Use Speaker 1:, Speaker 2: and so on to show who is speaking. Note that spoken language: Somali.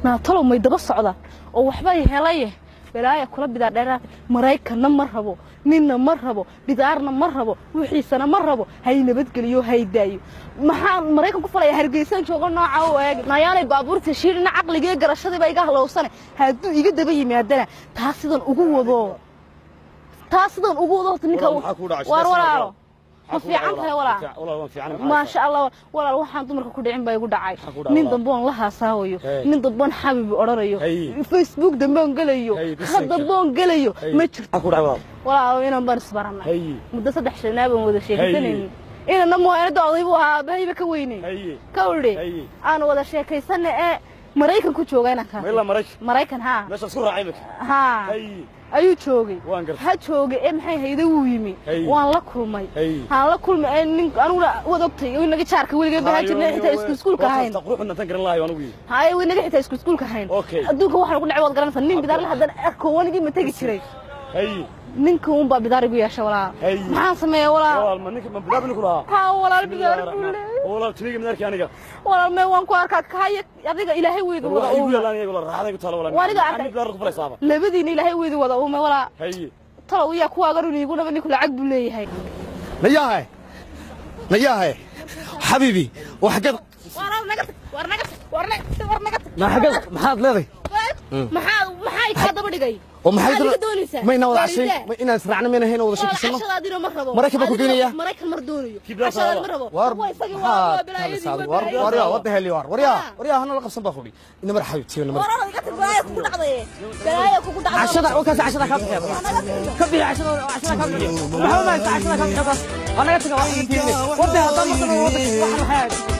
Speaker 1: ما طلعوا ما يدبر الصعدة وحباي هلايه بلايا كل بدار ديرات مريكنا مرهبو نينا مرهبو بدارنا مرهبو وحيسنا مرهبو هاي نبدقليو هاي دايو maxaa mareykan ku falay hargeysan joogo nooca oo eeg nayaanay baabuurta shiirina aqliga garashadii bay iga halowsanay hadduu iga daba yimaadana taasidan ugu wado ninka war walaalo ma fiican tahay walaal ma sha Allah walaal waxaan dumarka ku dhicin bay igu dhacay nin damboon la haasaawayo nin damboon xabib oranayo Facebook damboon galayo damboon galayo ma jirto walaal inaan bar isbaranay muddo 3 sano baan wada sheekaysanay إنا نمو أنا دعوي بوها بهاي بكويني كولي أنا ولا شيء كيسنة مريكن كوتشو غينا كان ولا مريكن ها مش أسكر عينك ها أيو تشوقي هاتشوقي حي هيدو ويمي وان لا كلمي ها لا كلمي أنا ودكتي وينك تشارك وينك بهاي حتى سكول كهين
Speaker 2: تقرؤنا تنكر الله وانا وي
Speaker 1: هاي وينك حتى سكول كهين أدوك واحد يقول عوض قرنا فنين بدار لحد أكو وانا جي متجي شري ninka uun baa bidaarigu yeeshay walaa maxaan sameeyay walaa
Speaker 2: walaa ninka ma bidaarku kula
Speaker 1: ha walaa bidaarigu
Speaker 2: walaa tiriga midarkii aniga
Speaker 1: walaa ma waan ku arkaa kaay adiga ilaahay weedu wada
Speaker 2: oo walaa aniga walaa raaxada ku taalo walaa
Speaker 1: waniga
Speaker 2: bidaarku faleysaba
Speaker 1: labadiina ilaahay weedu wada oo ma walaa talo wiya ku agaru igu naba ninku lacag buu leeyahay
Speaker 3: nayahay habibi waxaad
Speaker 1: warnaga
Speaker 3: ma xagad maxaad leedahay
Speaker 1: maxay ka daba dhigay
Speaker 3: ومحيدنا ما ينوض عشان ما إن سرعنا من هنا ولا شيء كسرنا مركب بكوكينيا مركب
Speaker 1: مردونيو
Speaker 3: وريا وده اللي وريا هنا لقب صنبا خولي إنما رحبي تيجي إنما عشرة وكذا 10 كبي 10 كبي محمد 10 كبي أنا قلت لك وده هذا مثلا وده